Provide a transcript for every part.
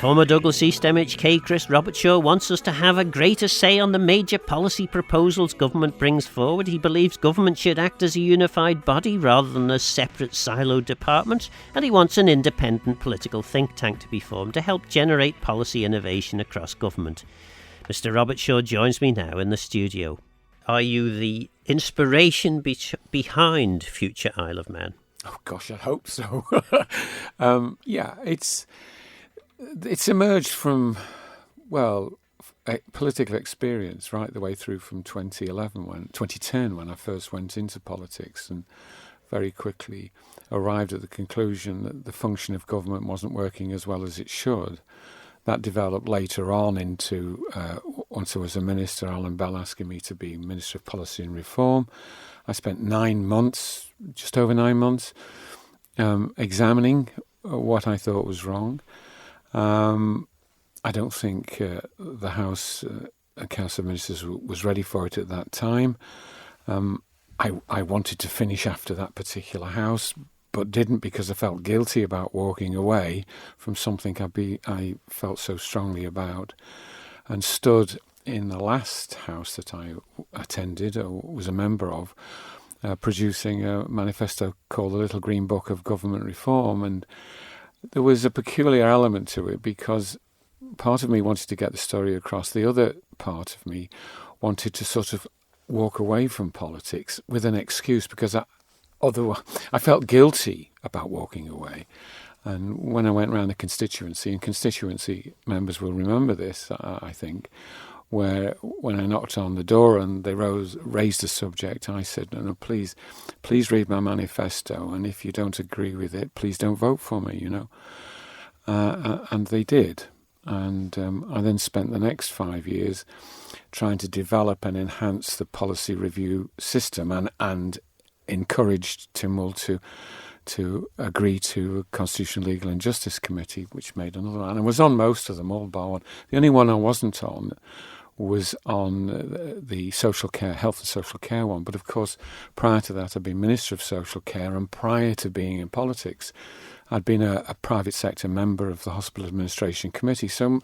Former Douglas East MHK Chris Robertshaw wants us to have a greater say on the major policy proposals government brings forward. He believes government should act as a unified body rather than as separate siloed departments, and he wants an independent political think tank to be formed to help generate policy innovation across government. Mr Robertshaw joins me now in the studio. Are you the inspiration behind Future Isle of Man? Oh gosh, I hope so. It's emerged from, political experience right the way through from 2010 when I first went into politics, and very quickly arrived at the conclusion that the function of government wasn't working as well as it should. That developed later on into, once I was a minister, Alan Bell asking me to be Minister of Policy and Reform. I spent 9 months, just over 9 months, examining what I thought was wrong. I don't think the House Council of Ministers was ready for it at that time. I wanted to finish after that particular House, but didn't because I felt guilty about walking away from something I felt so strongly about, and stood in the last House that I attended or was a member of, producing a manifesto called The Little Green Book of Government Reform. And there was a peculiar element to it because part of me wanted to get the story across. The other part of me wanted to sort of walk away from politics with an excuse, because otherwise I felt guilty about walking away. And when I went around the constituency, and constituency members will remember this, I think, where when I knocked on the door and they raised the subject, I said, no, please read my manifesto, and if you don't agree with it, please don't vote for me, and they did. And I then spent the next 5 years trying to develop and enhance the policy review system, and encouraged Tynwald to agree to a Constitutional, Legal and Justice Committee, which made another one. And I was on most of them, all bar one. The only one I wasn't on was on the social care, health and social care one. But of course, prior to that, I'd been Minister of Social Care, and prior to being in politics, I'd been a private sector member of the Hospital Administration Committee. So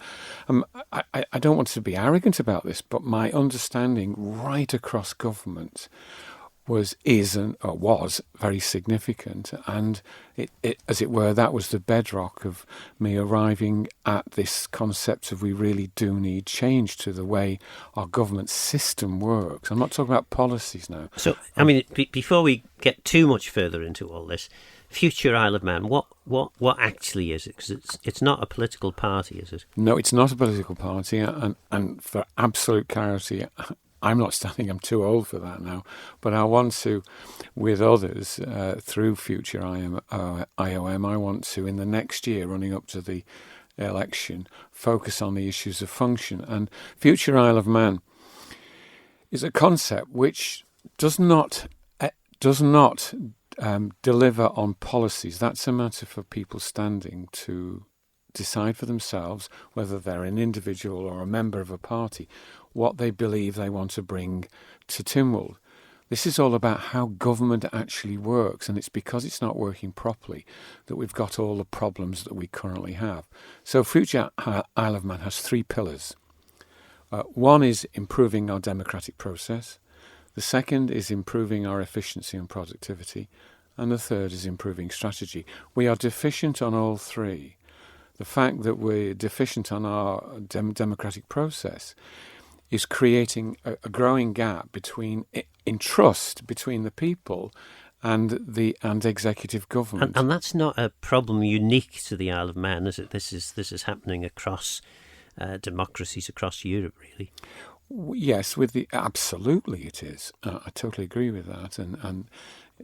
I don't want to be arrogant about this, but my understanding right across government was very significant, and it as it were, that was the bedrock of me arriving at this concept of we really do need change to the way our government system works. I'm not talking about policies now. So, before we get too much further into all this, Future Isle of Man, what actually is it? Because it's not a political party, is it? No, it's not a political party, and for absolute clarity, I'm not standing, I'm too old for that now, but I want to, with others, through Future IoM, I want to, in the next year, running up to the election, focus on the issues of function. And Future Isle of Man is a concept which does not deliver on policies. That's a matter for people standing to decide for themselves, whether they're an individual or a member of a party, what they believe they want to bring to Tynwald. This is all about how government actually works, and it's because it's not working properly that we've got all the problems that we currently have. So Future Isle of Man has 3 pillars. One is improving our democratic process. The second is improving our efficiency and productivity. And the third is improving strategy. We are deficient on all 3. The fact that we're deficient on our democratic process is creating a growing gap in trust between the people and executive government. And that's not a problem unique to the Isle of Man, is it? This is happening across democracies across Europe, really. Yes, absolutely it is. I totally agree with that, and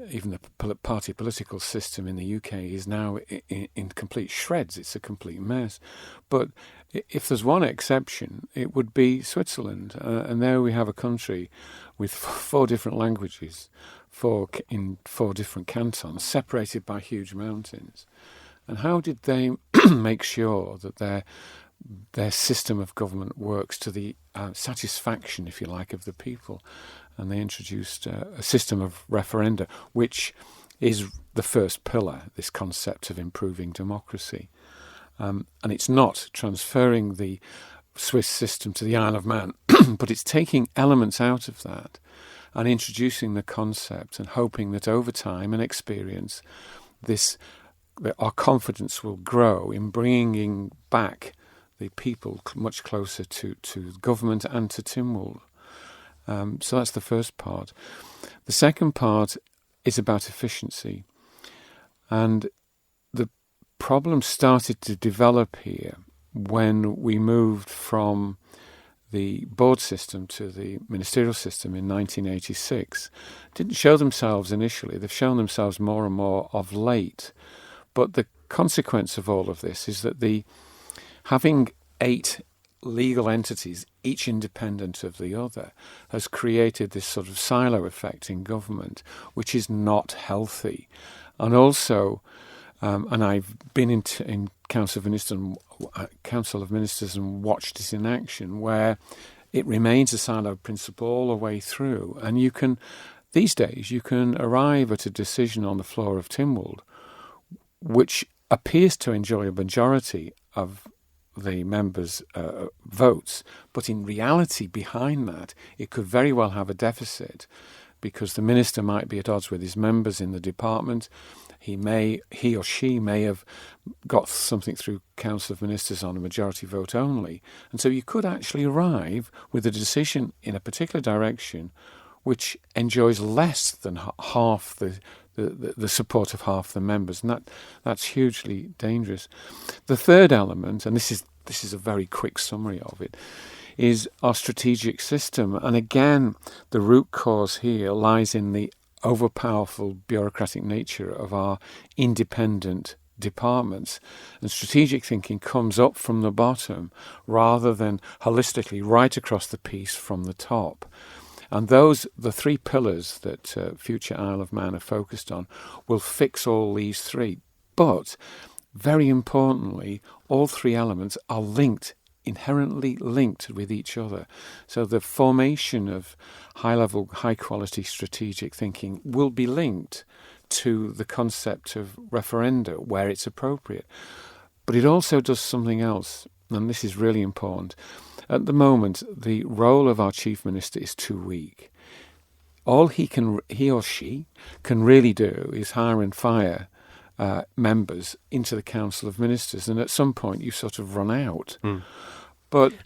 even the party political system in the UK is now in complete shreds. It's a complete mess. But if there's one exception, it would be Switzerland. And there we have a country with 4 different languages, in 4 different cantons, separated by huge mountains. And how did they make sure that their system of government works to the satisfaction, if you like, of the people? And they introduced a system of referenda, which is the first pillar, this concept of improving democracy. And it's not transferring the Swiss system to the Isle of Man, but it's taking elements out of that and introducing the concept and hoping that over time and experience, that our confidence will grow in bringing back the people much closer to government and to Tynwald. So that's the first part. The second part is about efficiency. And the problem started to develop here when we moved from the board system to the ministerial system in 1986. Didn't show themselves initially. They've shown themselves more and more of late. But the consequence of all of this is that having 8 legal entities, each independent of the other, has created this sort of silo effect in government, which is not healthy. And also, and I've been in Council of Ministers and watched it in action, where it remains a silo principle all the way through. And these days, you can arrive at a decision on the floor of Tynwald which appears to enjoy a majority of the members' votes, but in reality behind that, it could very well have a deficit because the minister might be at odds with his members in the department. He or she may have got something through Council of Ministers on a majority vote only. And so you could actually arrive with a decision in a particular direction which enjoys less than half the support of half the members, and that's hugely dangerous. The third element, and this is a very quick summary of it, is our strategic system. And again, the root cause here lies in the overpowerful bureaucratic nature of our independent departments. And strategic thinking comes up from the bottom rather than holistically right across the piece from the top. And the 3 pillars that Future Isle of Man are focused on will fix all these 3. But, very importantly, all 3 elements are inherently linked with each other. So the formation of high-level, high-quality strategic thinking will be linked to the concept of referenda where it's appropriate. But it also does something else, and this is really important. At the moment, the role of our Chief Minister is too weak. All he or she can really do is hire and fire members into the Council of Ministers, and at some point you sort of run out. And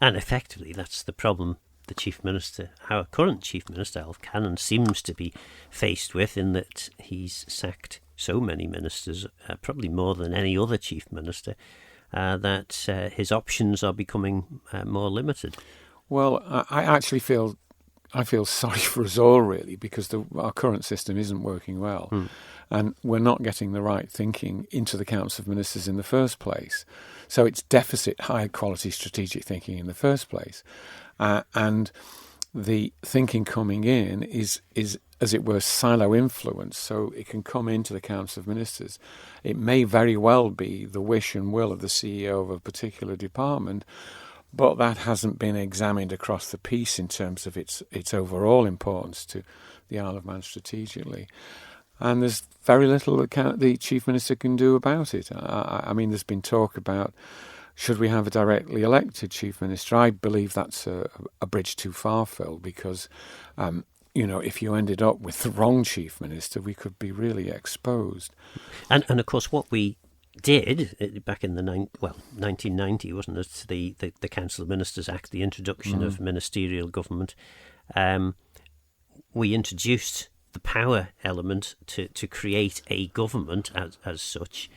effectively, that's the problem the Chief Minister, our current Chief Minister, Alf Cannon, seems to be faced with, in that he's sacked so many ministers, probably more than any other Chief Minister, that his options are becoming more limited. Well, I actually feel sorry for us all, really, because our current system isn't working well. And we're not getting the right thinking into the Council of Ministers in the first place. So it's deficit high-quality strategic thinking in the first place. And the thinking coming in is, as it were, silo influence, so it can come into the Council of Ministers. It may very well be the wish and will of the CEO of a particular department, but that hasn't been examined across the piece in terms of its overall importance to the Isle of Man strategically. And there's very little the Chief Minister can do about it. I mean, there's been talk about, should we have a directly elected Chief Minister? I believe that's a bridge too far, Phil, because if you ended up with the wrong Chief Minister, we could be really exposed. And of course, what we did back in the 1990, wasn't it? The Council of Ministers Act, the introduction of ministerial government. We introduced the power element to create a government as such,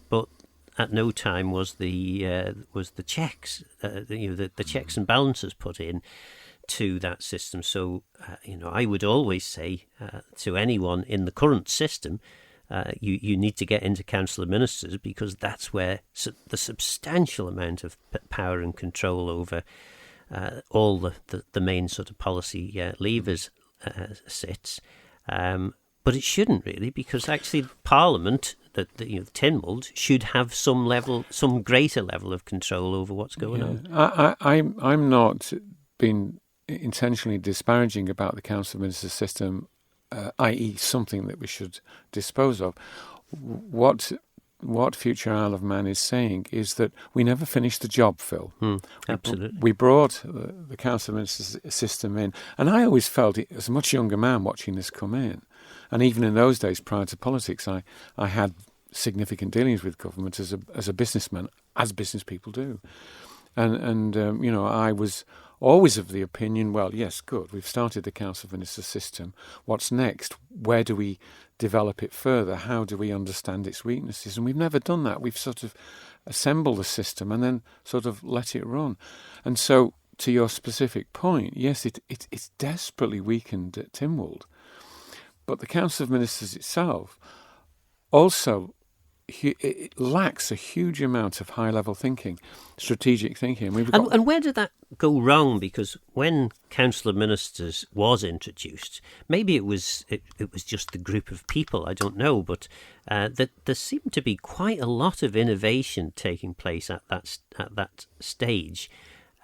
but at no time was the checks, the checks and balances put in to that system. So, I would always say to anyone in the current system, you need to get into Council of Ministers, because that's where the substantial amount of power and control over all the main sort of policy levers sits. But it shouldn't really, because actually Parliament, Tynwald, should have some greater level of control over what's going on. I'm not being intentionally disparaging about the Council of Ministers system, i.e. something that we should dispose of. What what Future Isle of Man is saying is that we never finished the job, Phil. Absolutely. We brought the Council of Ministers system in, and I always felt, as a much younger man watching this come in, and even in those days prior to politics, I had significant dealings with government as a businessman, as business people do. And I was always of the opinion, well, yes, good, we've started the Council of Ministers system. What's next? Where do we develop it further? How do we understand its weaknesses? And we've never done that. We've sort of assembled the system and then sort of let it run. And so, to your specific point, yes, it's desperately weakened at Tynwald. But the Council of Ministers itself also it lacks a huge amount of high-level thinking, strategic thinking. And where did that go wrong? Because when Council of Ministers was introduced, maybe it was just the group of people, I don't know, but that there seemed to be quite a lot of innovation taking place at that stage.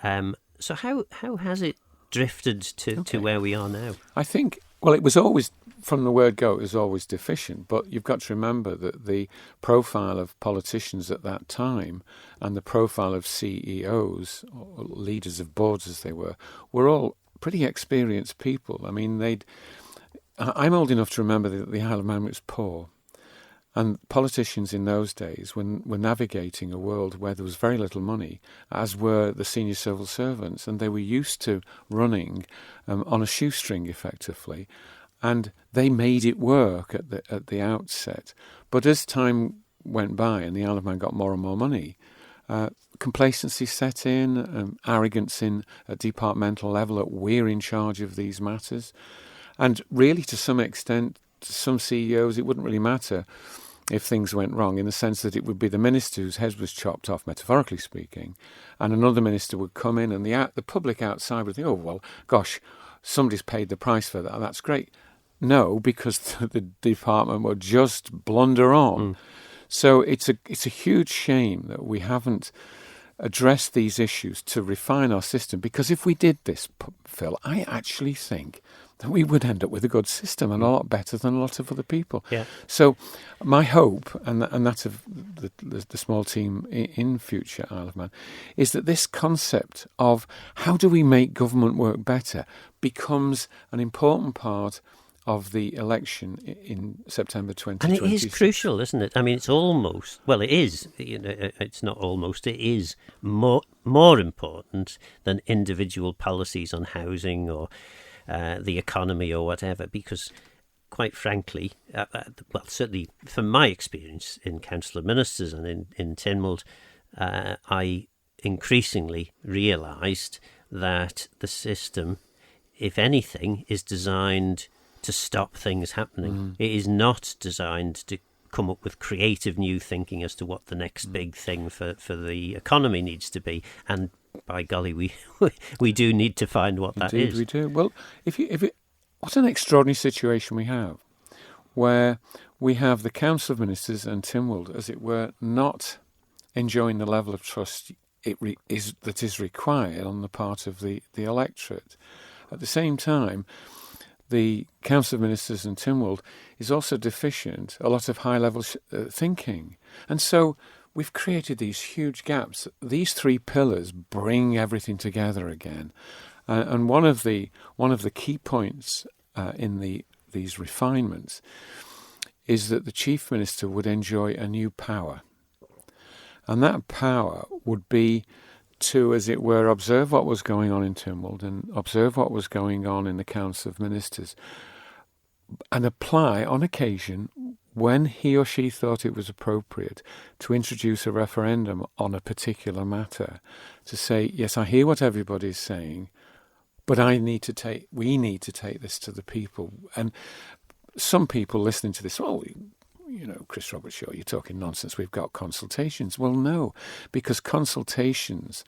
So how has it drifted to where we are now? I think, well, it was always, from the word go, it was always deficient. But you've got to remember that the profile of politicians at that time and the profile of CEOs, or leaders of boards as they were all pretty experienced people. I mean, I'm old enough to remember that the Isle of Man was poor. And politicians in those days were navigating a world where there was very little money, as were the senior civil servants, and they were used to running on a shoestring, effectively, and they made it work at the outset. But as time went by and the Isle of Man got more and more money, complacency set in, arrogance at departmental level that we're in charge of these matters, and really, to some extent, to some CEOs, it wouldn't really matter if things went wrong, in the sense that it would be the minister whose head was chopped off, metaphorically speaking, and another minister would come in, and the public outside would think, oh, well, gosh, somebody's paid the price for that, that's great. No, because the department will just blunder on. So it's a huge shame that we haven't addressed these issues to refine our system, because if we did this, Phil, I actually think that we would end up with a good system and a lot better than a lot of other people. Yeah. So my hope, and that of the small team in Future Isle of Man, is that this concept of how do we make government work better becomes an important part of the election in September 2020. And it is crucial, isn't it? I mean, it's almost, well, it is, it's not almost, it is more important than individual policies on housing or the economy or whatever, because quite frankly, well, certainly from my experience in Council of Ministers and in Tynwald, I increasingly realised that the system, if anything, is designed to stop things happening. It is not designed to come up with creative new thinking as to what the next big thing for the economy needs to be. And by golly, we do need to find what that is. Indeed, we do. Well, what an extraordinary situation we have, where we have the Council of Ministers and Tynwald, as it were, not enjoying the level of trust that is required on the part of the electorate. At the same time, the Council of Ministers and Tynwald is also deficient a lot of high-level thinking. And so we've created these huge gaps. These three pillars bring everything together again. And one of the key points in these refinements is that the Chief Minister would enjoy a new power. And that power would be to, as it were, observe what was going on in Tynwald and observe what was going on in the Council of Ministers, and apply, on occasion, when he or she thought it was appropriate, to introduce a referendum on a particular matter, to say, yes, I hear what everybody's saying, but we need to take this to the people. And some people listening to this, well, Chris Robertshaw, you're talking nonsense. We've got consultations. Well, no, because consultations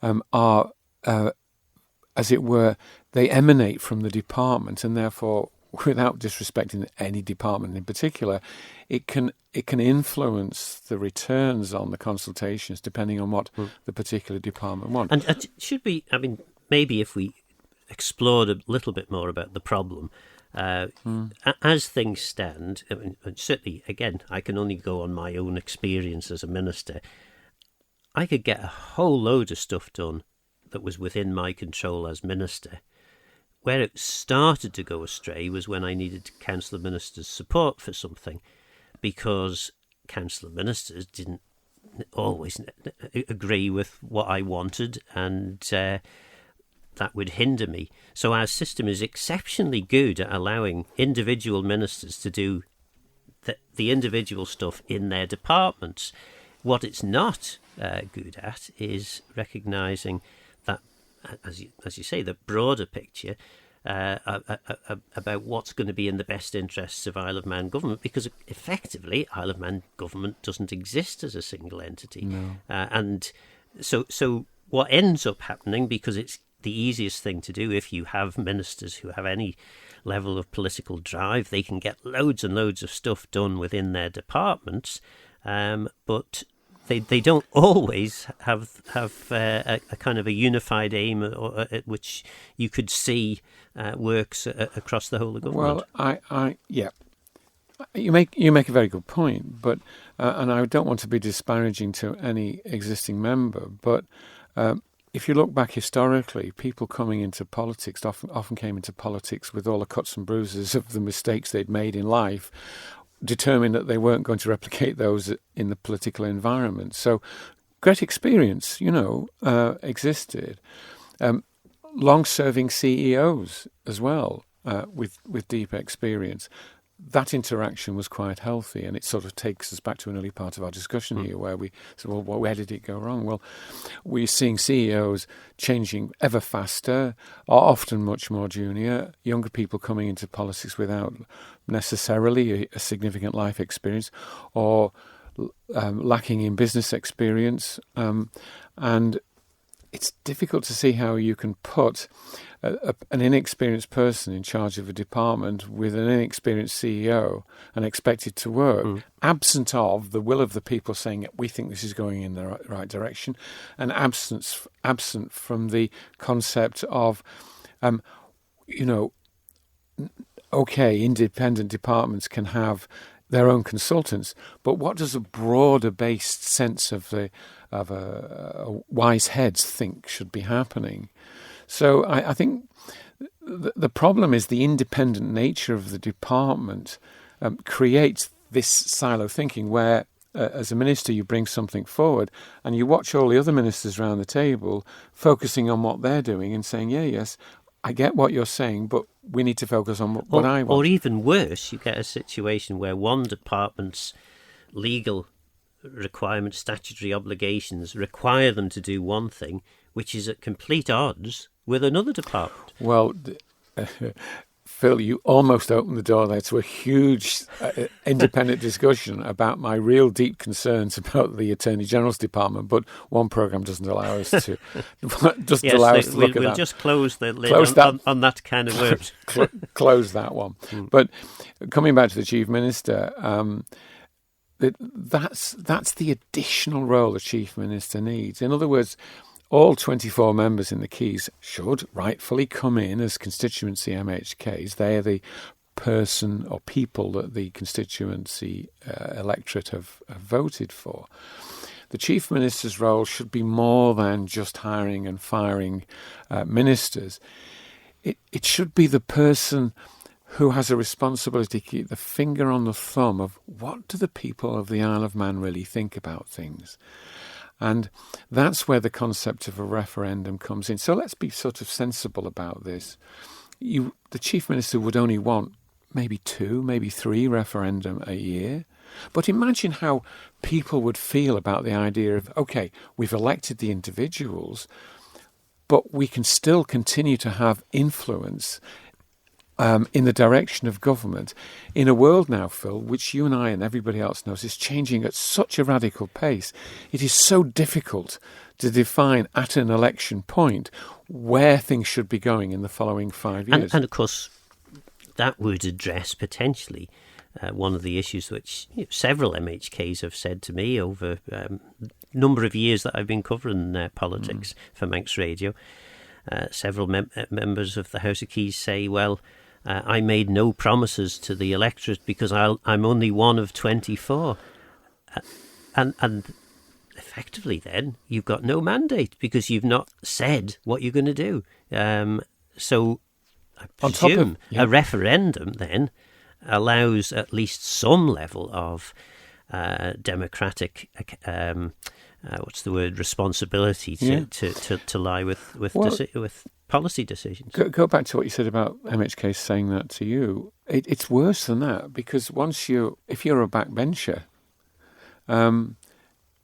are, as it were, they emanate from the department, and therefore, without disrespecting any department in particular, it can influence the returns on the consultations depending on what the particular department wants. And should we? I mean, maybe if we explored a little bit more about the problem. As things stand, I mean, and certainly, again, I can only go on my own experience as a minister. I could get a whole load of stuff done that was within my control as minister. Where it started to go astray was when I needed council of ministers' support for something, because council of ministers didn't always agree with what I wanted, and that would hinder me. So our system is exceptionally good at allowing individual ministers to do the individual stuff in their departments. What it's not good at is recognising that, as you say, the broader picture about what's going to be in the best interests of Isle of Man government, because effectively Isle of Man government doesn't exist as a single entity. No. And so what ends up happening, because it's the easiest thing to do if you have ministers who have any level of political drive, they can get loads and loads of stuff done within their departments, but they don't always have a kind of a unified aim at which you could see works across the whole of government. Well, yeah, you make a very good point, but and I don't want to be disparaging to any existing member, but if you look back historically, people coming into politics often came into politics with all the cuts and bruises of the mistakes they'd made in life, determined that they weren't going to replicate those in the political environment. So great experience, existed. Long-serving CEOs as well, with deep experience. That interaction was quite healthy, and it sort of takes us back to an early part of our discussion here, where we said, well, where did it go wrong? Well, we're seeing CEOs changing ever faster, are often much more junior, younger people coming into politics without necessarily a significant life experience, or lacking in business experience, and it's difficult to see how you can put an inexperienced person in charge of a department with an inexperienced CEO and expect it to work, absent of the will of the people saying, we think this is going in the right direction, and absent from the concept of, okay, independent departments can have their own consultants, but what does a broader based sense of a wise heads think should be happening? So I think the problem is the independent nature of the department creates this silo thinking where, as a minister, you bring something forward and you watch all the other ministers around the table focusing on what they're doing and saying, yes, I get what you're saying, but we need to focus on what I want. Or even worse, you get a situation where one department's legal requirements, statutory obligations require them to do one thing, which is at complete odds with another department. Well, Phil, you almost opened the door there to a huge independent discussion about my real deep concerns about the Attorney General's department, but one programme doesn't allow us to look at that. We'll just close the lid on that kind of word. Close that one. But coming back to the Chief Minister, that's the additional role the Chief Minister needs. In other words, all 24 members in the Keys should rightfully come in as constituency MHKs. They are the person or people that the constituency electorate have voted for. The Chief Minister's role should be more than just hiring and firing ministers. It should be the person who has a responsibility to keep the finger on the thumb of what do the people of the Isle of Man really think about things. And that's where the concept of a referendum comes in. So let's be sort of sensible about this. The Chief Minister would only want maybe 2, maybe 3 referendum a year. But imagine how people would feel about the idea of, okay, we've elected the individuals, but we can still continue to have influence in the direction of government in a world now, Phil, which you and I and everybody else knows is changing at such a radical pace. It is so difficult to define at an election point where things should be going in the following 5 years. And of course, that would address potentially one of the issues which several MHKs have said to me over a number of years that I've been covering politics for Manx Radio. Several members of the House of Keys say, well, I made no promises to the electorate because I'm only one of 24. And effectively then you've got no mandate because you've not said what you're going to do. So I presume a referendum then allows at least some level of democratic responsibility to lie with policy decisions. Go back to what you said about MHK saying that to you. It's worse than that, because if you're a backbencher,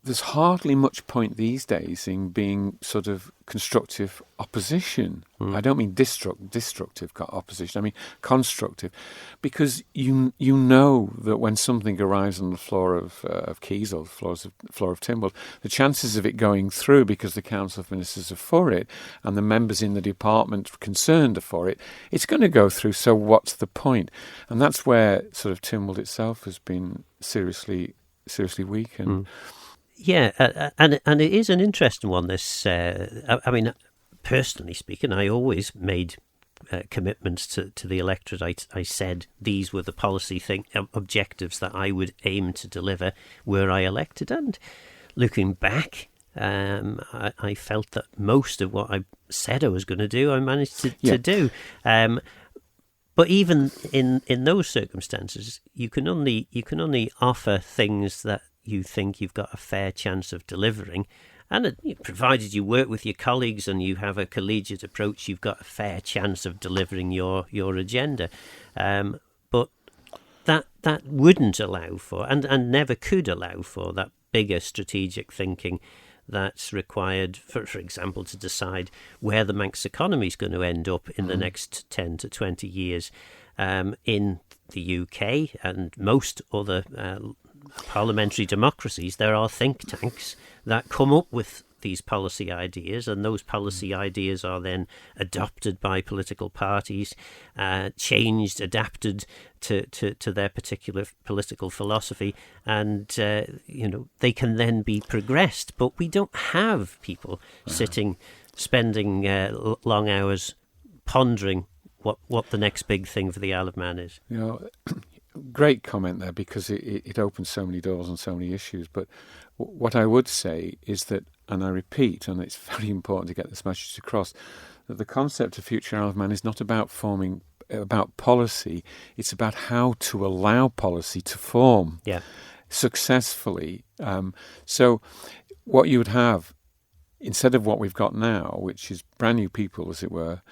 there's hardly much point these days in being sort of constructive opposition. I don't mean destructive opposition. I mean constructive, because you know that when something arrives on the floor of Keys or the floor of Tynwald, the chances of it going through, because the Council of Ministers are for it and the members in the department concerned are for it, it's going to go through. So what's the point? And that's where sort of Tynwald itself has been seriously weakened. Yeah, and it is an interesting one, this. I mean, personally speaking, I always made commitments to the electorate. I said these were the policy objectives that I would aim to deliver were I elected. And looking back, I felt that most of what I said I was going to do, I managed to do. But even in those circumstances, you can only offer things that you think you've got a fair chance of delivering, and provided you work with your colleagues and you have a collegiate approach, you've got a fair chance of delivering your agenda. But that wouldn't allow for, and never could allow for, that bigger strategic thinking that's required, for example, to decide where the Manx economy is going to end up in the next 10 to 20 years. In the UK and most other parliamentary democracies, there are think tanks that come up with these policy ideas, and those policy ideas are then adopted by political parties, changed, adapted to their particular political philosophy, and they can then be progressed. But we don't have people spending long hours pondering what the next big thing for the Isle of Man is. Great comment there, because it opens so many doors on so many issues. But what I would say is that, and I repeat, and it's very important to get this message across, that the concept of Future Isle of Man is not about policy. It's about how to allow policy to form successfully. So what you would have, instead of what we've got now, which is brand new people, as it were,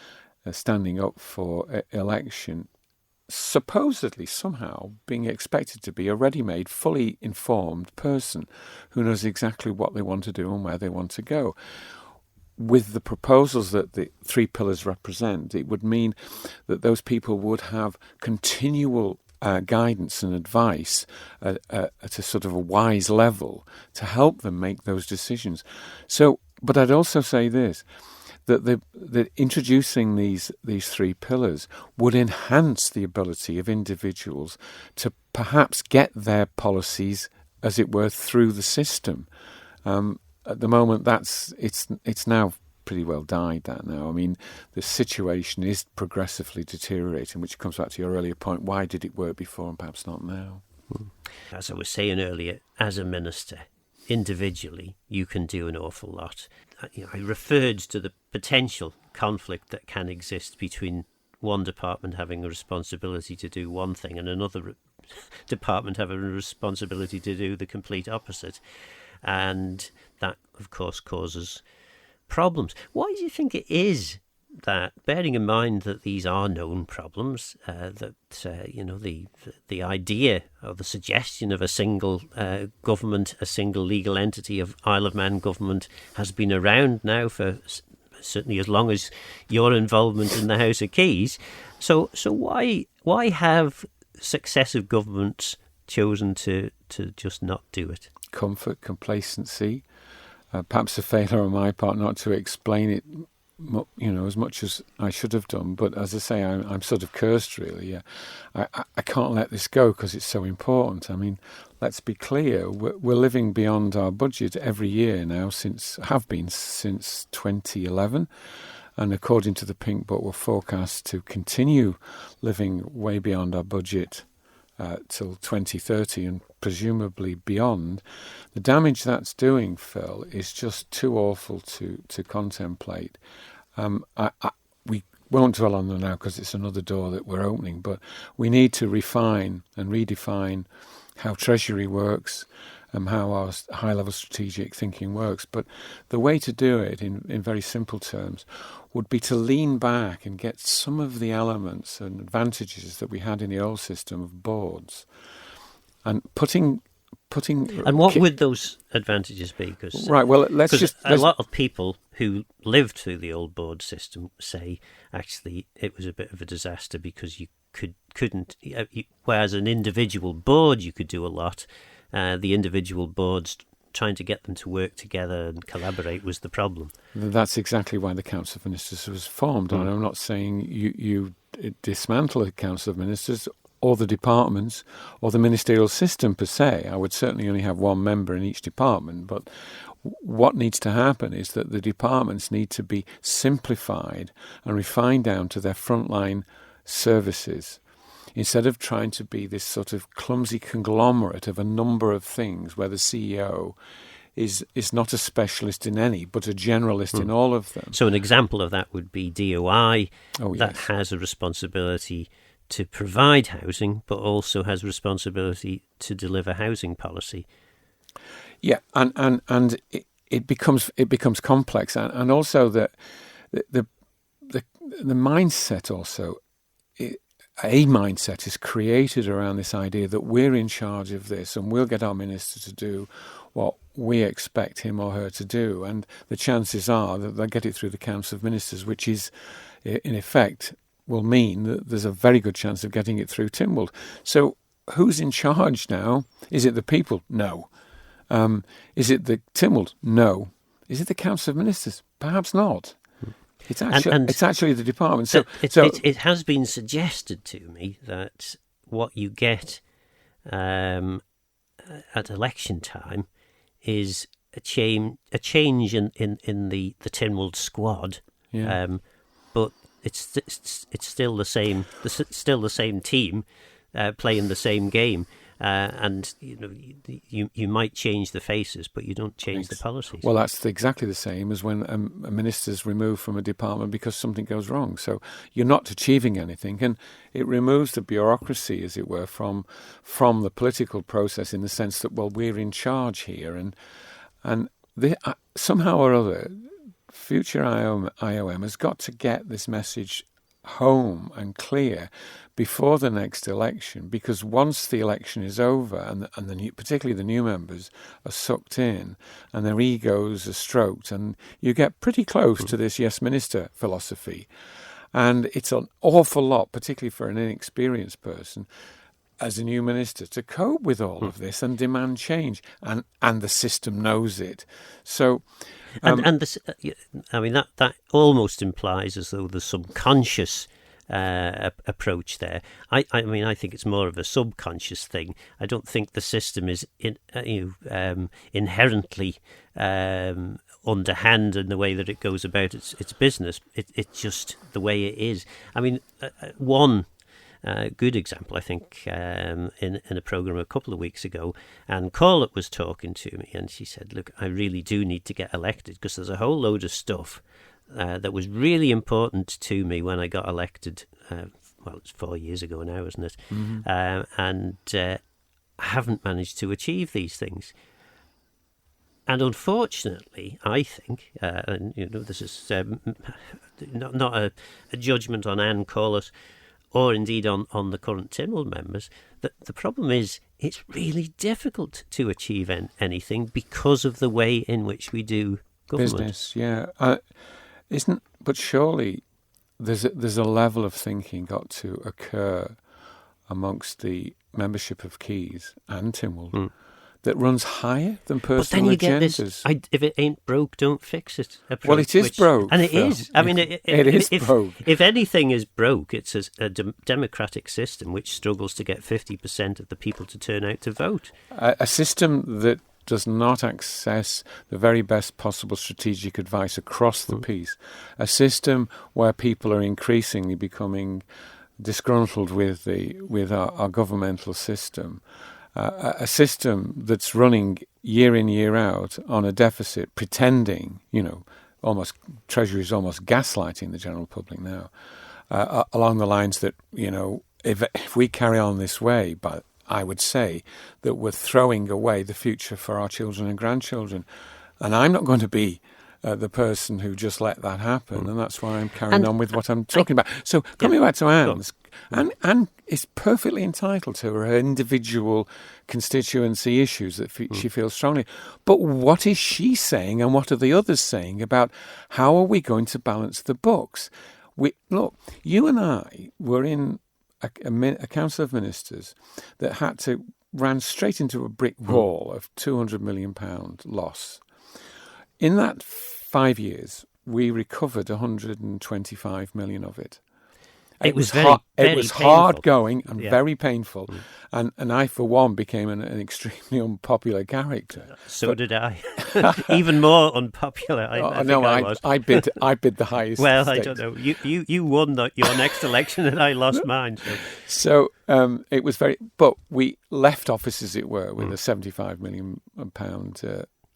standing up for election, supposedly somehow being expected to be a ready-made, fully informed person who knows exactly what they want to do and where they want to go. With the proposals that the three pillars represent, it would mean that those people would have continual guidance and advice at a sort of a wise level to help them make those decisions. So, but I'd also say this, that introducing these three pillars would enhance the ability of individuals to perhaps get their policies, as it were, through the system. At the moment, it's now pretty well died, that now. I mean, the situation is progressively deteriorating, which comes back to your earlier point. Why did it work before and perhaps not now? As I was saying earlier, as a minister, individually, you can do an awful lot. I referred to the potential conflict that can exist between one department having a responsibility to do one thing and another department having a responsibility to do the complete opposite. And that, of course, causes problems. Why do you think it is that, bearing in mind that these are known problems, the idea or the suggestion of a single government, a single legal entity of Isle of Man government has been around now for certainly as long as your involvement in the House of Keys. So why have successive governments chosen to just not do it? Comfort, complacency, perhaps a failure on my part not to explain it as much as I should have done. But as I say, I'm sort of cursed, really. I can't let this go because it's so important. I mean, let's be clear, we're living beyond our budget every year now, since 2011. and according to the Pink Book, we're forecast to continue living way beyond our budget till 2030 and presumably beyond. The damage that's doing, Phil, is just too awful to contemplate. We won't dwell on them now because it's another door that we're opening, but we need to refine and redefine how Treasury works, how our high-level strategic thinking works. But the way to do it, in very simple terms, would be to lean back and get some of the elements and advantages that we had in the old system of boards, and putting. And what would those advantages be? Right. Well, let's a lot of people who lived through the old board system say actually it was a bit of a disaster because you couldn't. Whereas an individual board you could do a lot. The individual boards, trying to get them to work together and collaborate was the problem. That's exactly why the Council of Ministers was formed. And I'm not saying you dismantle the Council of Ministers or the departments or the ministerial system per se. I would certainly only have one member in each department. But what needs to happen is that the departments need to be simplified and refined down to their frontline services, instead of trying to be this sort of clumsy conglomerate of a number of things where the CEO is not a specialist in any, but a generalist in all of them. So an example of that would be DOI, that yes. has a responsibility to provide housing, but also has responsibility to deliver housing policy. Yeah, and it becomes complex, and also the mindset also. A mindset is created around this idea that we're in charge of this and we'll get our minister to do what we expect him or her to do. And the chances are that they'll get it through the Council of Ministers, which is, in effect, will mean that there's a very good chance of getting it through Tynwald. So who's in charge now? Is it the people? No. Is it the Tynwald? No. Is it the Council of Ministers? Perhaps not. It's actually the department. So it has been suggested to me that what you get at election time is a change in the Tynwald squad. Yeah. But it's still the same. Still the same team playing the same game. And you might change the faces, but you don't change the policies. Well, that's exactly the same as when a minister's removed from a department because something goes wrong. So you're not achieving anything, and it removes the bureaucracy, as it were, from the political process in the sense that, well, we're in charge here, and somehow or other, future IoM has got to get this message home and clear before the next election, because once the election is over and particularly the new members are sucked in and their egos are stroked, and you get pretty close to this yes minister philosophy, and it's an awful lot, particularly for an inexperienced person as a new minister, to cope with all of this and demand change, and the system knows it. So that almost implies as though there's some conscious approach there. I think it's more of a subconscious thing. I don't think the system is inherently underhand in the way that it goes about its business. It's just the way it is. I mean, one good example, I think, in a programme a couple of weeks ago, and Corlett was talking to me, and she said, look, I really do need to get elected because there's a whole load of stuff that was really important to me when I got elected. It's 4 years ago now, isn't it? Mm-hmm. And I haven't managed to achieve these things. And unfortunately, I think, this is not a judgment on Anne Corlett or indeed on the current Tynwald members, that the problem is it's really difficult to achieve anything because of the way in which we do government. Business, yeah. But surely there's a level of thinking got to occur amongst the membership of Keys and Tynwald that runs higher than personal agendas. But then you get this, if it ain't broke, don't fix it approach. Well, it is broke. And it is. I mean, it is broke. If anything is broke, it's a democratic system which struggles to get 50% of the people to turn out to vote. A system that does not access the very best possible strategic advice across the piece. A system where people are increasingly becoming disgruntled with our governmental system. A system that's running year in, year out on a deficit, pretending, almost Treasury is almost gaslighting the general public now, along the lines that, if we carry on this way, but I would say that we're throwing away the future for our children and grandchildren. And I'm not going to be the person who just let that happen, and that's why I'm carrying on with what I'm talking about. So coming back to Anne's, Anne is perfectly entitled to her individual constituency issues that she feels strongly. But what is she saying, and what are the others saying about how are we going to balance the books? Look, you and I were in a council of ministers that ran straight into a brick wall of £200 million loss. In that 5 years, we recovered 125 million of it. It was very hard going and Yeah. very painful, and I, for one, became an extremely unpopular character. So did I. Even more unpopular. I bid the highest. Well, stakes. I don't know. You won your next election, and I lost mine. So it was but we left office, as it were, with a £75 million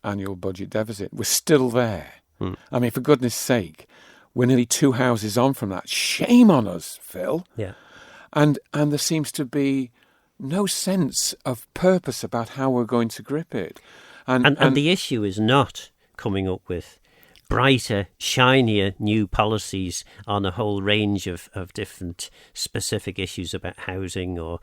annual budget deficit. We're still there. I mean, for goodness sake. We're nearly 2 houses on from that. Shame on us, Phil. Yeah. And there seems to be no sense of purpose about how we're going to grip it. And the issue is not coming up with brighter, shinier new policies on a whole range of different specific issues about housing or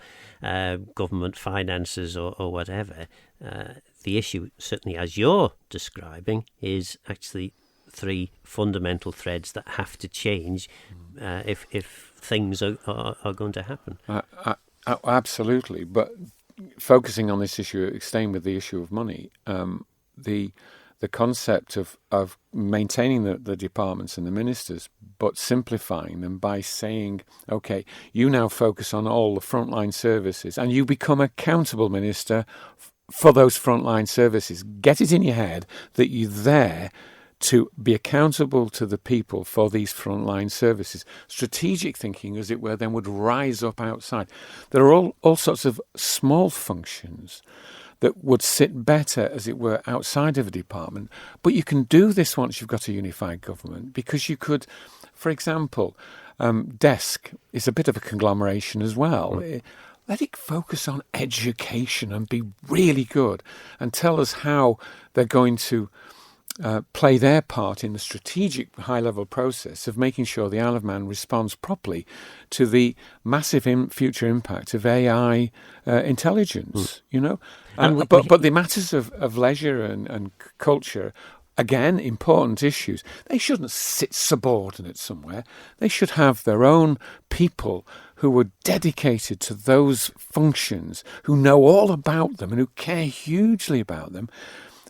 government finances or whatever. The issue, certainly as you're describing, is actually 3 fundamental threads that have to change if things are going to happen. Absolutely. But focusing on this issue, staying with the issue of money, the concept of maintaining the departments and the ministers, but simplifying them by saying, OK, you now focus on all the frontline services and you become accountable minister for those frontline services. Get it in your head that you're there to be accountable to the people for these frontline services. Strategic thinking, as it were, then would rise up outside. There are all sorts of small functions that would sit better, as it were, outside of a department. But you can do this once you've got a unified government, because you could, for example, Desk is a bit of a conglomeration as well. Let it focus on education and be really good and tell us how they're going to play their part in the strategic high-level process of making sure the Isle of Man responds properly to the massive future impact of AI intelligence, But the matters of leisure and culture, again, important issues, they shouldn't sit subordinate somewhere. They should have their own people who are dedicated to those functions, who know all about them and who care hugely about them.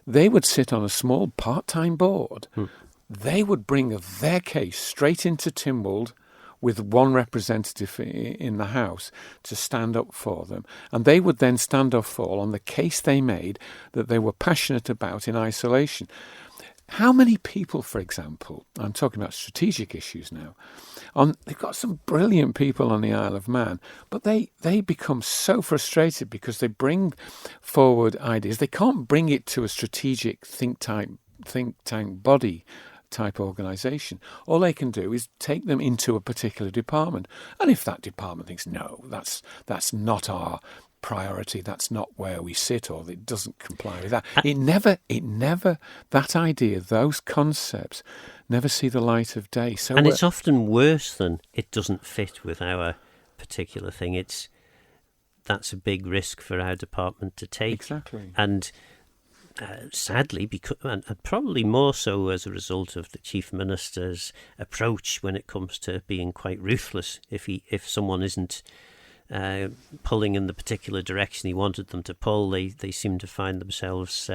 They would sit on a small part-time board. They would bring their case straight into Tynwald with one representative in the House to stand up for them. And they would then stand or fall on the case they made that they were passionate about in isolation. How many people, for example, I'm talking about strategic issues now, they've got some brilliant people on the Isle of Man, but they become so frustrated because they bring forward ideas. They can't bring it to a strategic think tank body type organisation. All they can do is take them into a particular department. And if that department thinks, no, that's not our priority, that's not where we sit, or it doesn't comply with that. It never, that idea, those concepts never see the light of day. So and it's often worse than it doesn't fit with our particular thing. That's a big risk for our department to take. Exactly. And sadly, and probably more so as a result of the Chief Minister's approach when it comes to being quite ruthless, if someone isn't pulling in the particular direction he wanted them to pull, they seem to find themselves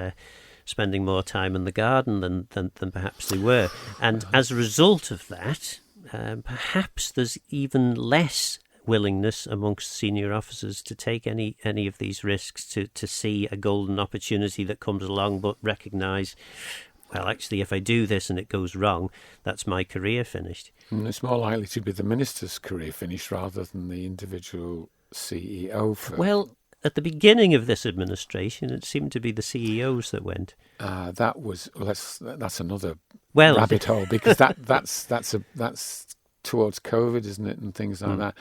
spending more time in the garden than perhaps they were. And as a result of that, perhaps there's even less willingness amongst senior officers to take any of these risks, to see a golden opportunity that comes along, but recognise, well, actually, if I do this and it goes wrong, that's my career finished. And it's more likely to be the minister's career finished rather than the individual CEO. Well, at the beginning of this administration, it seemed to be the CEOs that went. That's another rabbit hole, because that's towards COVID, isn't it, and things like that.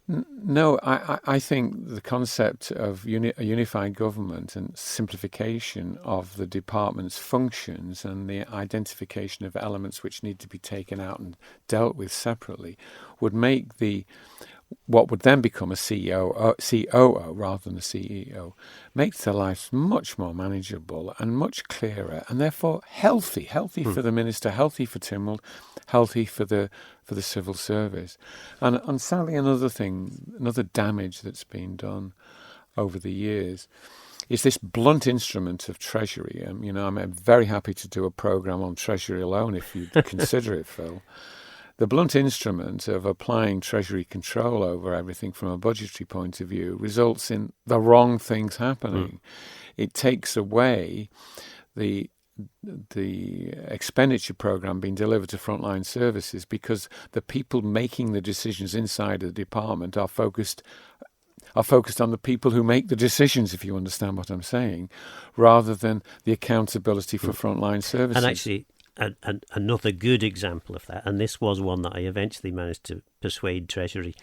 No, I think the concept of a unified government and simplification of the department's functions and the identification of elements which need to be taken out and dealt with separately would make what would then become a COO rather than a CEO, makes their lives much more manageable and much clearer, and therefore healthy for the minister, healthy for Tynwald, healthy for the civil service. And sadly, another damage that's been done over the years is this blunt instrument of Treasury. I'm very happy to do a programme on Treasury alone if you consider it, Phil. The blunt instrument of applying Treasury control over everything from a budgetary point of view results in the wrong things happening. It takes away the expenditure programme being delivered to frontline services, because the people making the decisions inside the department are focused on the people who make the decisions, if you understand what I'm saying, rather than the accountability for frontline services. And actually, another good example of that, and this was one that I eventually managed to persuade Treasury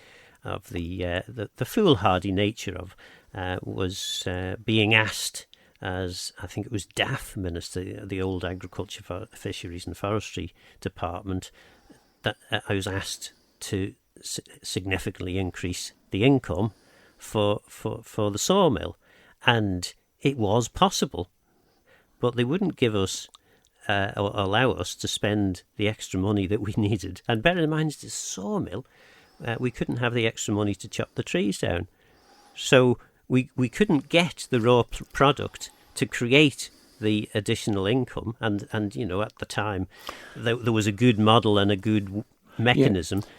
of the foolhardy nature of, was being asked, as I think it was DAF Minister, the old Agriculture, Fisheries and Forestry Department, that I was asked to significantly increase the income for the sawmill, and it was possible, but they wouldn't give us or allow us to spend the extra money that we needed. And bear in mind, it's a sawmill. We couldn't have the extra money to chop the trees down. So we couldn't get the raw product to create the additional income. And at the time, there was a good model and a good mechanism. Yeah.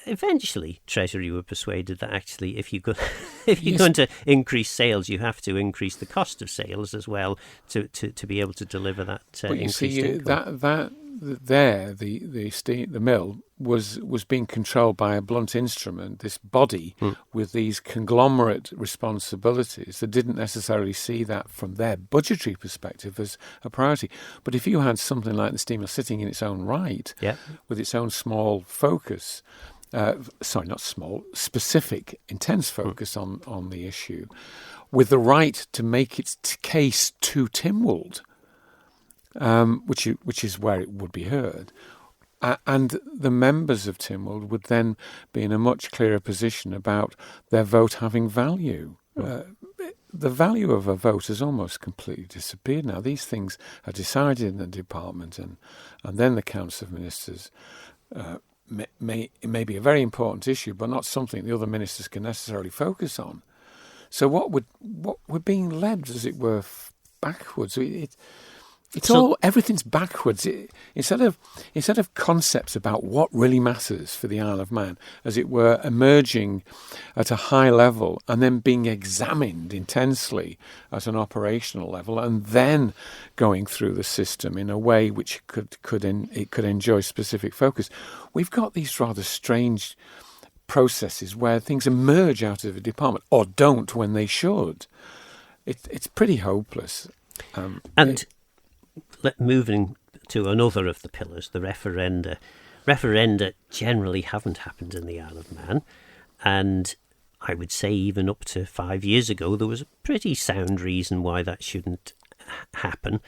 Eventually, Treasury were persuaded that actually, if you're going to increase sales, you have to increase the cost of sales as well to be able to deliver that increased income. The mill was being controlled by a blunt instrument, this body with these conglomerate responsibilities that didn't necessarily see that from their budgetary perspective as a priority. But if you had something like the steam mill sitting in its own right, with its own small focus, specific, intense focus on the issue, with the right to make its case to Tynwald, which is where it would be heard, and the members of Tynwald would then be in a much clearer position about their vote having value. The value of a vote has almost completely disappeared now. These things are decided in the department, and then the Council of Ministers. It may be a very important issue, but not something the other ministers can necessarily focus on. So what we're being led, as it were, backwards. Everything's backwards. Instead of concepts about what really matters for the Isle of Man, as it were, emerging at a high level and then being examined intensely at an operational level, and then going through the system in a way which could enjoy specific focus. We've got these rather strange processes where things emerge out of a department or don't when they should. It's pretty hopeless. Moving to another of the pillars, the referenda. Referenda generally haven't happened in the Isle of Man, and I would say even up to 5 years ago there was a pretty sound reason why that shouldn't happen,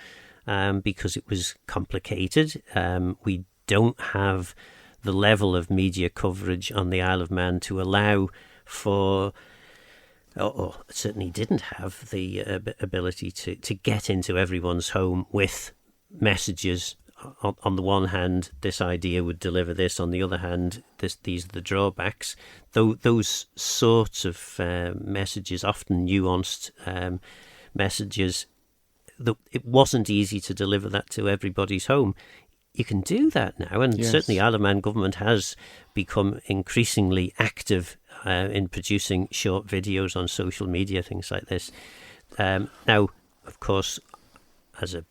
because it was complicated. We don't have the level of media coverage on the Isle of Man to allow for, or certainly didn't have the ability to get into everyone's home with messages. On the one hand, this idea would deliver this. On the other hand, these are the drawbacks. Those sorts of messages, often nuanced messages, it wasn't easy to deliver that to everybody's home. you can do that now, and certainly Isle of Man government has become increasingly active in producing short videos on social media, things like this. Now, of course, as a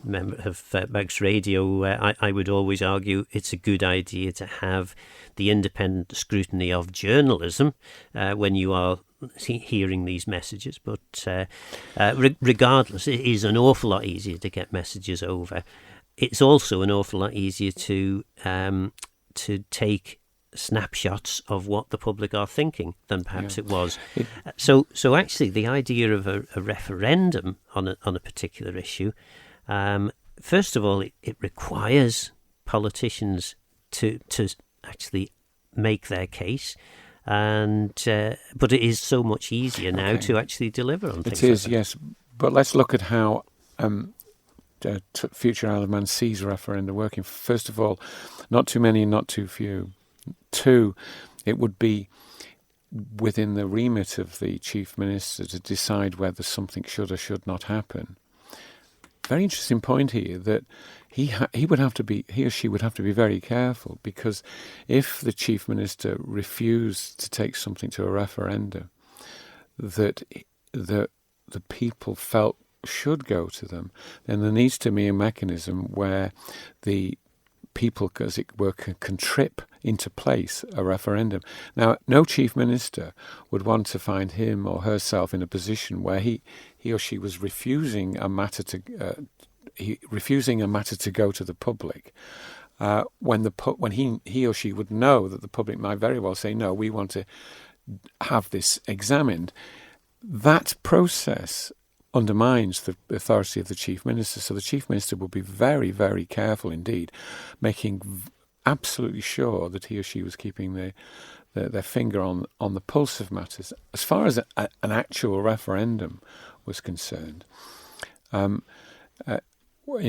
member of Max Radio, I would always argue it's a good idea to have the independent scrutiny of journalism when you are hearing these messages. But regardless, it is an awful lot easier to get messages over. It's also an awful lot easier to take snapshots of what the public are thinking than perhaps it was. So actually, the idea of a referendum on a particular issue, first of all, it requires politicians to actually make their case, and but it is so much easier now to actually deliver on things. It is, like that. yes. But let's look at how future Isle of Man sees referenda working. First of all, not too many, not too few. 2, it would be within the remit of the Chief Minister to decide whether something should or should not happen. Very interesting point here that he or she would have to be very careful, because if the Chief Minister refused to take something to a referendum that the people felt should go to them, then there needs to be a mechanism where the people, as it were, can trip into place a referendum. Now, no Chief Minister would want to find him or herself in a position where he or she was refusing a matter to go to the public, when he or she would know that the public might very well say, no, we want to have this examined. That process undermines the authority of the Chief Minister. So the Chief Minister will be very, very careful indeed, making absolutely sure that he or she was keeping their finger on the pulse of matters. As far as an actual referendum was concerned, in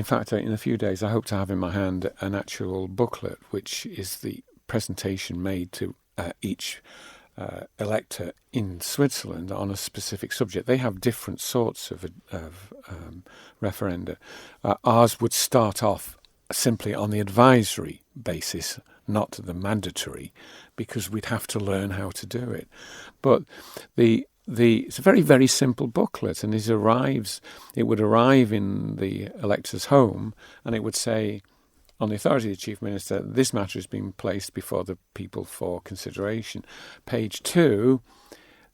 fact, in a few days, I hope to have in my hand an actual booklet, which is the presentation made to each elector in Switzerland on a specific subject. They have different sorts of referenda. Ours would start off simply on the advisory basis, not the mandatory, because we'd have to learn how to do it. But it's a very, very simple booklet, and it would arrive in the elector's home, and it would say, on the authority of the Chief Minister, this matter has been placed before the people for consideration. Page 2,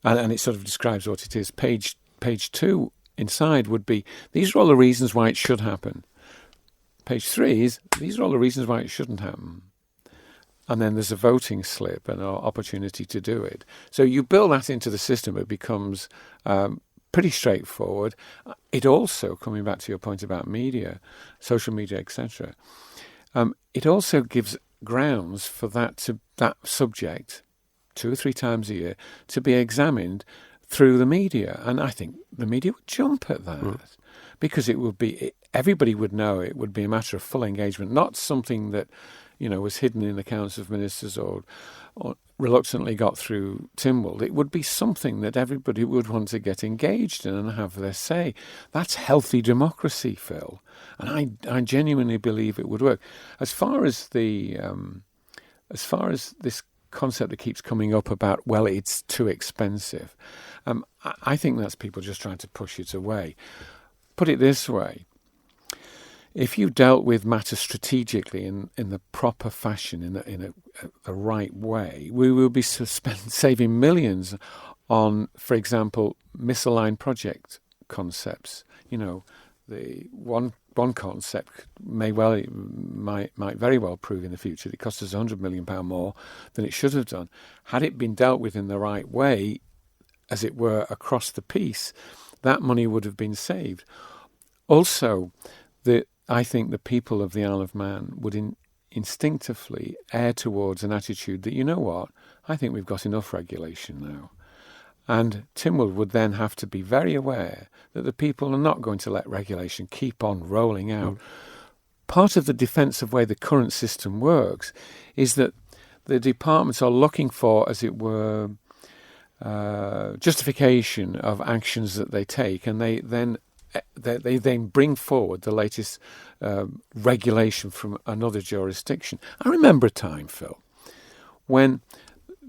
and it sort of describes what it is. Page 2 inside would be, these are all the reasons why it should happen. Page 3 is, these are all the reasons why it shouldn't happen. And then there's a voting slip and an opportunity to do it. So you build that into the system, it becomes pretty straightforward. It also, coming back to your point about media, social media, etc., it also gives grounds for that subject 2 or 3 times a year to be examined through the media. And I think the media would jump at that because everybody would know it would be a matter of full engagement, not something that, was hidden in accounts of ministers or reluctantly got through Tynwald. It would be something that everybody would want to get engaged in and have their say. That's healthy democracy, Phil. And I genuinely believe it would work. As far as this concept that keeps coming up about, well, it's too expensive, I think that's people just trying to push it away. Put it this way. If you dealt with matters strategically in the proper fashion, in the right way, we will be saving millions on, for example, misaligned project concepts. The one concept might very well prove in the future it cost us £100 million more than it should have done. Had it been dealt with in the right way, as it were, across the piece, that money would have been saved. Also, I think the people of the Isle of Man would instinctively err towards an attitude that, you know what, I think we've got enough regulation now. And Tynwald would then have to be very aware that the people are not going to let regulation keep on rolling out. Part of the defence of the way the current system works is that the departments are looking for, as it were, justification of actions that they take, and they then they then bring forward the latest regulation from another jurisdiction. I remember a time, Phil, when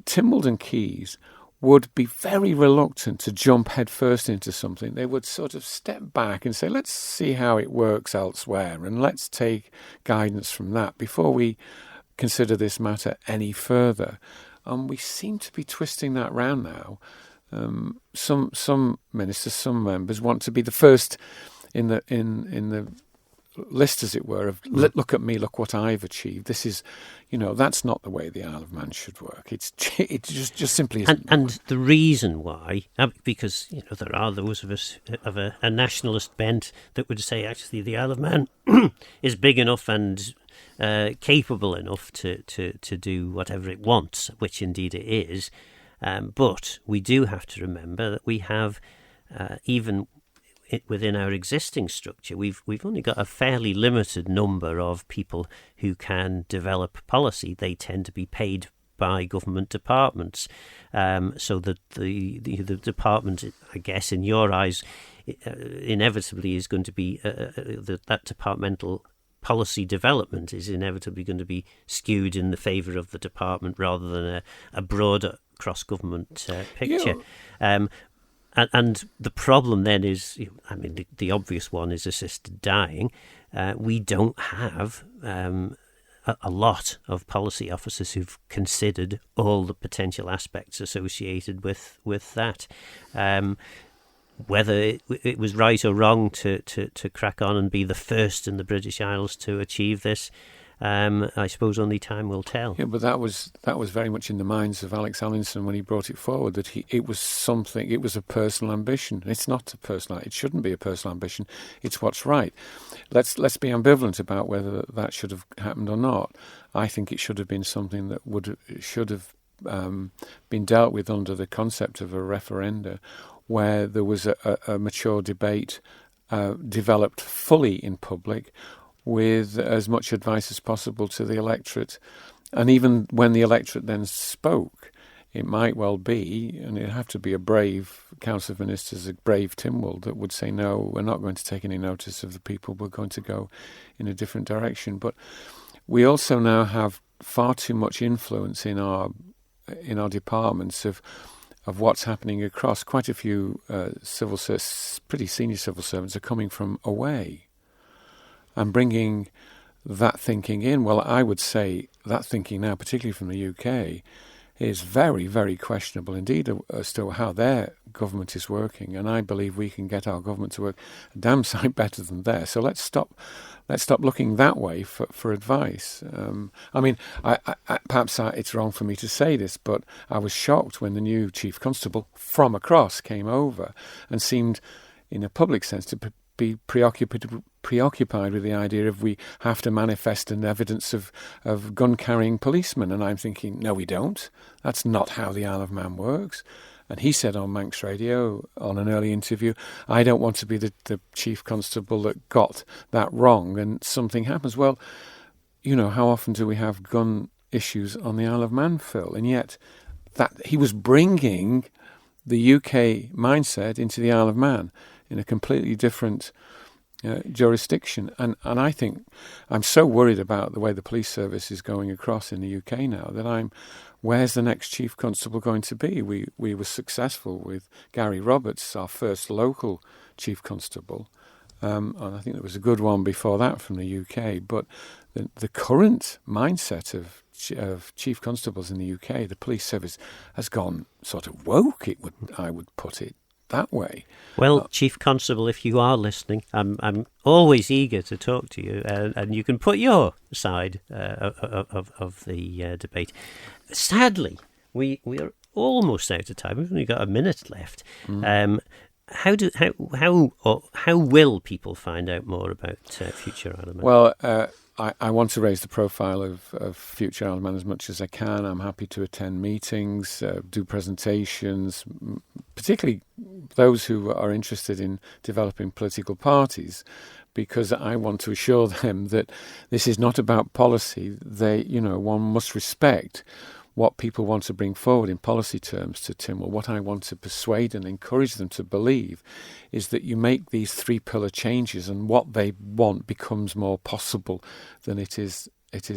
Tynwald and Keyes would be very reluctant to jump headfirst into something. They would sort of step back and say, let's see how it works elsewhere, and let's take guidance from that before we consider this matter any further. We seem to be twisting that round now. Some ministers, some members want to be the first in the list, as it were, of look at me, look what I've achieved. This is, that's not the way the Isle of Man should work. It just simply isn't. And the reason why, because there are those of us of a nationalist bent that would say actually the Isle of Man is big enough and capable enough to do whatever it wants, which indeed it is. But we do have to remember that we have even within our existing structure, we've only got a fairly limited number of people who can develop policy. They tend to be paid by government departments, so that the department, I guess, in your eyes, inevitably is going to be that departmental policy development is inevitably going to be skewed in the favour of the department rather than a broader cross-government picture. Yeah. And the problem then is, the obvious one is assisted dying. We don't have a lot of policy officers who've considered all the potential aspects associated with that. Whether it was right or wrong to crack on and be the first in the British Isles to achieve this, I suppose only time will tell. Yeah, but that was very much in the minds of Alex Allinson when he brought it forward, that it was a personal ambition. It's not a personal. It shouldn't be a personal ambition. It's what's right. Let's be ambivalent about whether that should have happened or not. I think it should have been something that should have been dealt with under the concept of a referenda, where there was a mature debate developed fully in public, with as much advice as possible to the electorate. And even when the electorate then spoke, it might well be, and it'd have to be a brave Council of Ministers, a brave Tynwald, that would say, no, we're not going to take any notice of the people, we're going to go in a different direction. But we also now have far too much influence in our departments of what's happening across. Quite a few pretty senior civil servants are coming from away and bringing that thinking in. Well, I would say that thinking now, particularly from the UK, is very, very questionable indeed as to how their government is working. And I believe we can get our government to work a damn sight better than theirs. So let's stop looking that way for advice. Perhaps it's wrong for me to say this, but I was shocked when the new Chief Constable from across came over and seemed, in a public sense, to be preoccupied with the idea of we have to manifest an evidence of gun-carrying policemen. And I'm thinking, no, we don't. That's not how the Isle of Man works. And he said on Manx Radio, on an early interview, I don't want to be the Chief Constable that got that wrong and something happens. Well, how often do we have gun issues on the Isle of Man, Phil? And yet that he was bringing the UK mindset into the Isle of Man in a completely different jurisdiction. And I think I'm so worried about the way the police service is going across in the UK now that where's the next Chief Constable going to be? We were successful with Gary Roberts, our first local Chief Constable. And I think there was a good one before that from the UK. But the current mindset of Chief Constables in the UK, the police service, has gone sort of woke, I would put it that way. Well, Chief Constable, if you are listening, I'm always eager to talk to you, and you can put your side of the debate. Sadly, we are almost out of time. We've only got a minute left. How will people find out more about Future Isle of Man? Well, I want to raise the profile of Future Isle of Man as much as I can. I'm happy to attend meetings, do presentations, particularly those who are interested in developing political parties, because I want to assure them that this is not about policy. One must respect what people want to bring forward in policy terms to Tim, or what I want to persuade and encourage them to believe, is that you make these 3-pillar changes and what they want becomes more possible than it is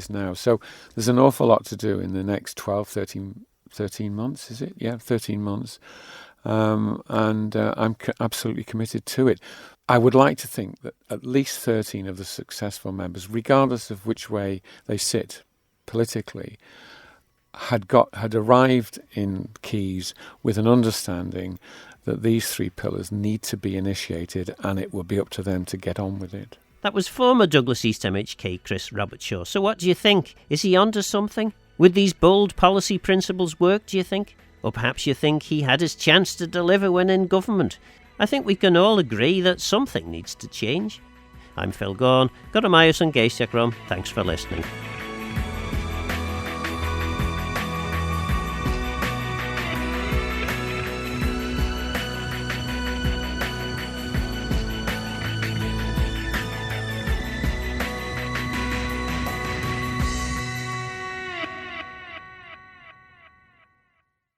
now. So there's an awful lot to do in the next 12, 13 months, is it? Yeah, 13 months. And I'm absolutely committed to it. I would like to think that at least 13 of the successful members, regardless of which way they sit politically, had arrived in Keys with an understanding that these 3 pillars need to be initiated, and it will be up to them to get on with it. That was former Douglas East MHK Chris Robertshaw. So what do you think? Is he onto something? Would these bold policy principles work, do you think? Or perhaps you think he had his chance to deliver when in government? I think we can all agree that something needs to change. I'm Phil Gaughan, Got a Myers and Gaysacrom. Thanks for listening.